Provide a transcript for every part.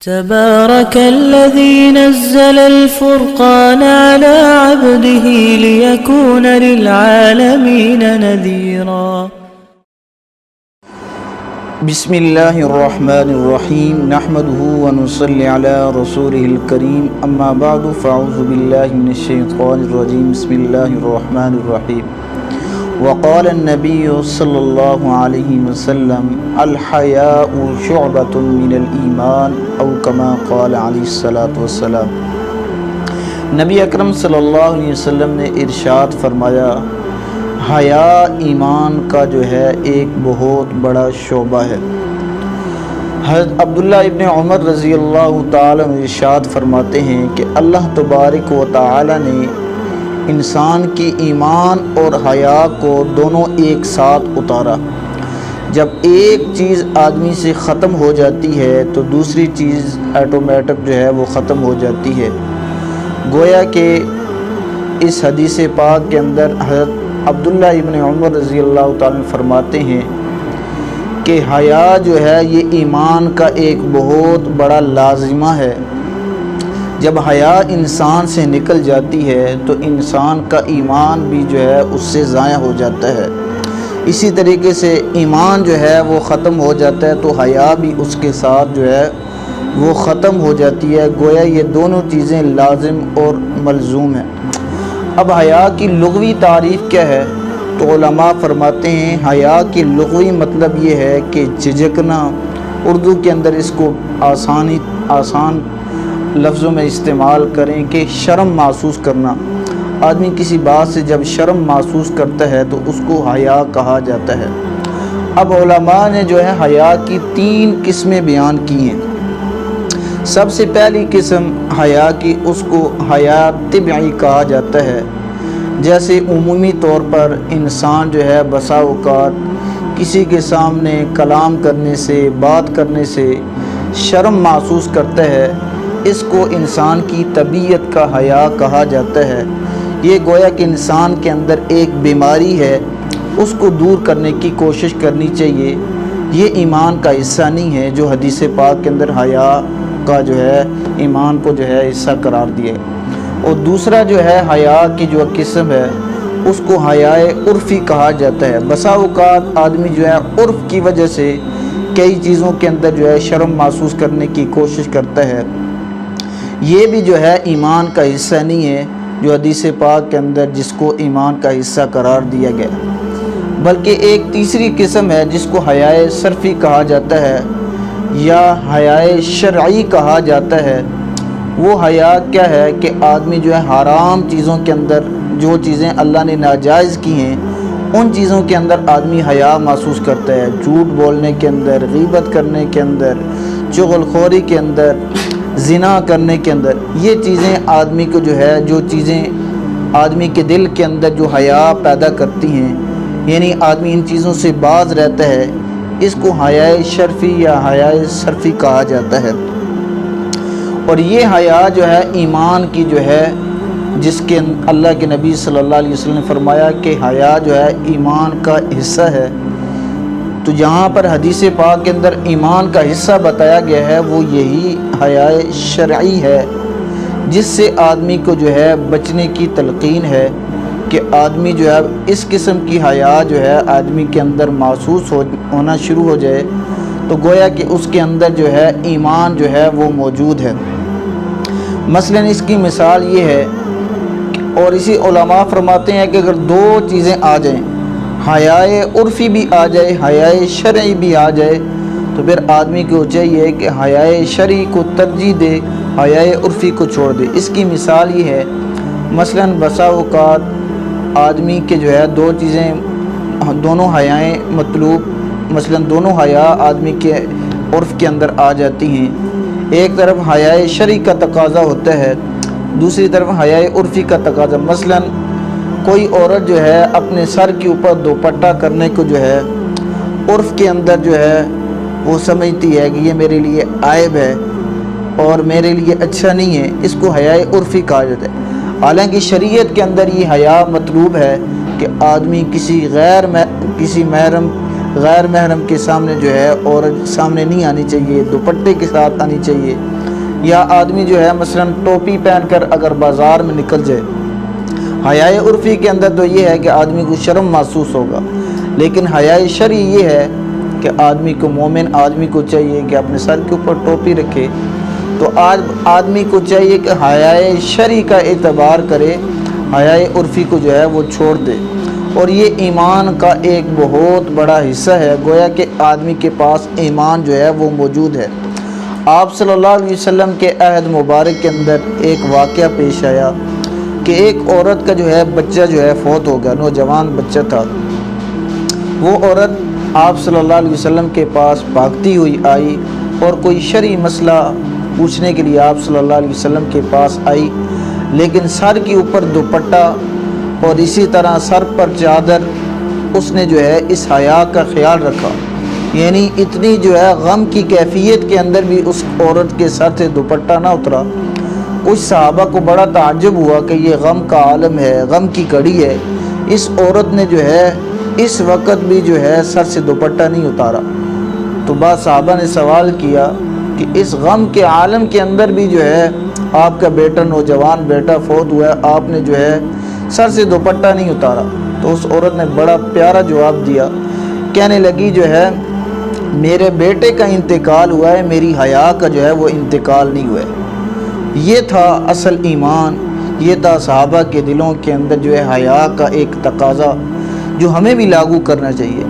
تبارك الذي نزل الفرقان على عبده ليكون للعالمين نذيرا. بسم اللہ الرحمن الرحیم نحمده ونصلی علی رسوله الکریم اما بعد فاعوذ باللہ من الشیطان الرجیم بسم اللہ الرحمن الرحیم وقال النبی صلی اللہ علیہ وسلم الحیاء شعبۃ من الایمان او کما قال علیہ الصلاۃ والسلام۔ نبی اکرم صلی اللہ علیہ وسلم نے ارشاد فرمایا، حیا ایمان کا جو ہے ایک بہت بڑا شعبہ ہے۔ حضرت عبداللہ ابن عمر رضی اللہ تعالیٰ عنہ ارشاد فرماتے ہیں کہ اللہ تبارک و تعالیٰ نے انسان کی ایمان اور حیا کو دونوں ایک ساتھ اتارا۔ جب ایک چیز آدمی سے ختم ہو جاتی ہے تو دوسری چیز آٹومیٹک جو ہے وہ ختم ہو جاتی ہے۔ گویا کہ اس حدیث پاک کے اندر حضرت عبداللہ ابن عمر رضی اللہ تعالیٰ فرماتے ہیں کہ حیا جو ہے یہ ایمان کا ایک بہت بڑا لازمہ ہے۔ جب حیا انسان سے نکل جاتی ہے تو انسان کا ایمان بھی جو ہے اس سے ضائع ہو جاتا ہے۔ اسی طریقے سے ایمان جو ہے وہ ختم ہو جاتا ہے تو حیا بھی اس کے ساتھ جو ہے وہ ختم ہو جاتی ہے۔ گویا یہ دونوں چیزیں لازم اور ملزوم ہیں۔ اب حیا کی لغوی تعریف کیا ہے؟ تو علماء فرماتے ہیں حیا کی لغوی مطلب یہ ہے کہ جھجکنا، اردو کے اندر اس کو آسان لفظوں میں استعمال کریں کہ شرم محسوس کرنا۔ آدمی کسی بات سے جب شرم محسوس کرتا ہے تو اس کو حیا کہا جاتا ہے۔ اب علماء نے جو ہے حیا کی 3 قسمیں بیان کی ہیں۔ سب سے پہلی قسم حیا کی اس کو حیا طبعی کہا جاتا ہے۔ جیسے عمومی طور پر انسان جو ہے بسا اوقات کسی کے سامنے کلام کرنے سے، بات کرنے سے شرم محسوس کرتا ہے، اس کو انسان کی طبیعت کا حیا کہا جاتا ہے۔ یہ گویا کہ انسان کے اندر ایک بیماری ہے، اس کو دور کرنے کی کوشش کرنی چاہیے۔ یہ ایمان کا حصہ نہیں ہے جو حدیث پاک کے اندر حیا کا جو ہے ایمان کو جو ہے حصہ قرار دیا ہے۔ اور دوسرا جو ہے حیا کی جو قسم ہے اس کو حیا عرفی کہا جاتا ہے۔ بسا اوقات آدمی جو ہے عرف کی وجہ سے کئی چیزوں کے اندر جو ہے شرم محسوس کرنے کی کوشش کرتا ہے۔ یہ بھی جو ہے ایمان کا حصہ نہیں ہے جو حدیث پاک کے اندر جس کو ایمان کا حصہ قرار دیا گیا، بلکہ ایک تیسری قسم ہے جس کو حیا صرفی کہا جاتا ہے یا حیا شرعی کہا جاتا ہے۔ وہ حیا کیا ہے کہ آدمی جو ہے حرام چیزوں کے اندر جو چیزیں اللہ نے ناجائز کی ہیں ان چیزوں کے اندر آدمی حیا محسوس کرتا ہے۔ جھوٹ بولنے کے اندر، غیبت کرنے کے اندر، چغل خوری کے اندر، زنا کرنے کے اندر، یہ چیزیں آدمی کو جو ہے جو چیزیں آدمی کے دل کے اندر جو حیا پیدا کرتی ہیں، یعنی آدمی ان چیزوں سے باز رہتا ہے، اس کو حیا شرفی یا حیا صرفی کہا جاتا ہے۔ اور یہ حیا جو ہے ایمان کی جو ہے جس کے اللہ کے نبی صلی اللہ علیہ وسلم نے فرمایا کہ حیا جو ہے ایمان کا حصہ ہے، تو جہاں پر حدیث پاک کے اندر ایمان کا حصہ بتایا گیا ہے وہ یہی حیا شرعی ہے، جس سے آدمی کو جو ہے بچنے کی تلقین ہے کہ آدمی جو ہے اس قسم کی حیا جو ہے آدمی کے اندر محسوس ہونا شروع ہو جائے تو گویا کہ اس کے اندر جو ہے ایمان جو ہے وہ موجود ہے۔ مثلا اس کی مثال یہ ہے اور اسی علماء فرماتے ہیں کہ اگر 2 چیزیں آ جائیں، حیا عرفی بھی آ جائے، حیا شرعی بھی آ جائے، تو پھر آدمی کو چاہیے کہ حیا شرعی کو ترجیح دے، حیا عرفی کو چھوڑ دے۔ اس کی مثال یہ ہے، مثلا بسا اوقات آدمی کے جو ہے 2 چیزیں، دونوں حیائیں مطلوب، مثلا دونوں حیا آدمی کے عرف کے اندر آ جاتی ہیں۔ ایک طرف حیا شرعی کا تقاضا ہوتا ہے، دوسری طرف حیا عرفی کا تقاضا۔ مثلا کوئی عورت جو ہے اپنے سر کے اوپر دوپٹہ کرنے کو جو ہے عرف کے اندر جو ہے وہ سمجھتی ہے کہ یہ میرے لیے عیب ہے اور میرے لیے اچھا نہیں ہے، اس کو حیا عرفی کہا جاتا ہے۔ حالانکہ شریعت کے اندر یہ حیا مطلوب ہے کہ آدمی کسی غیر محرم کے سامنے جو ہے عورت سامنے نہیں آنی چاہیے، دوپٹے کے ساتھ آنی چاہیے۔ یا آدمی جو ہے مثلا ٹوپی پہن کر اگر بازار میں نکل جائے، حیائے عرفی کے اندر تو یہ ہے کہ آدمی کو شرم محسوس ہوگا، لیکن حیائے شرعی یہ ہے کہ آدمی کو، مومن آدمی کو چاہیے کہ اپنے سر کے اوپر ٹوپی رکھے۔ تو آج آدمی کو چاہیے کہ حیائے شرعی کا اعتبار کرے، حیائے عرفی کو جو ہے وہ چھوڑ دے، اور یہ ایمان کا ایک بہت بڑا حصہ ہے۔ گویا کہ آدمی کے پاس ایمان جو ہے وہ موجود ہے۔ آپ صلی اللہ علیہ وسلم کے عہد مبارک کے اندر ایک واقعہ پیش آیا کہ ایک عورت کا جو ہے بچہ جو ہے فوت ہو گیا، نوجوان بچہ تھا۔ وہ عورت آپ صلی اللہ علیہ وسلم کے پاس بھاگتی ہوئی آئی اور کوئی شرعی مسئلہ پوچھنے کے لیے آپ صلی اللہ علیہ وسلم کے پاس آئی، لیکن سر کے اوپر دوپٹہ اور اسی طرح سر پر چادر، اس نے جو ہے اس حیا کا خیال رکھا، یعنی اتنی جو ہے غم کی کیفیت کے اندر بھی اس عورت کے سر سے دوپٹہ نہ اترا۔ کچھ صحابہ کو بڑا تعجب ہوا کہ یہ غم کا عالم ہے، غم کی گھڑی ہے، اس عورت نے جو ہے اس وقت بھی جو ہے سر سے دوپٹہ نہیں اتارا۔ تو بعض صحابہ نے سوال کیا کہ اس غم کے عالم کے اندر بھی جو ہے آپ کا بیٹا، نوجوان بیٹا فوت ہوا ہے، آپ نے جو ہے سر سے دوپٹہ نہیں اتارا۔ تو اس عورت نے بڑا پیارا جواب دیا، کہنے لگی جو ہے میرے بیٹے کا انتقال ہوا ہے، میری حیا کا جو ہے وہ انتقال نہیں ہوا ہے۔ یہ تھا اصل ایمان، یہ تھا صحابہ کے دلوں کے اندر جو ہے حیا کا ایک تقاضا جو ہمیں بھی لاگو کرنا چاہیے۔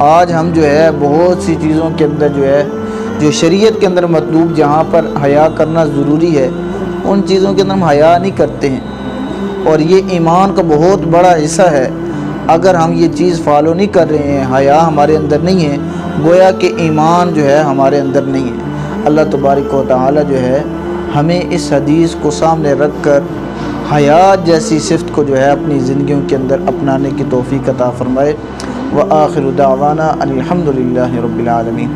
آج ہم جو ہے بہت سی چیزوں کے اندر جو ہے جو شریعت کے اندر مطلوب، جہاں پر حیا کرنا ضروری ہے، ان چیزوں کے اندر ہم حیا نہیں کرتے ہیں، اور یہ ایمان کا بہت بڑا حصہ ہے۔ اگر ہم یہ چیز فالو نہیں کر رہے ہیں، حیا ہمارے اندر نہیں ہے، گویا کہ ایمان جو ہے ہمارے اندر نہیں ہے۔ اللہ تبارک و تعالی جو ہے ہمیں اس حدیث کو سامنے رکھ کر حیا جیسی صفت کو جو ہے اپنی زندگیوں کے اندر اپنانے کی توفیق عطا فرمائے۔ وآخر دعوانا الحمدللہ رب العالمین۔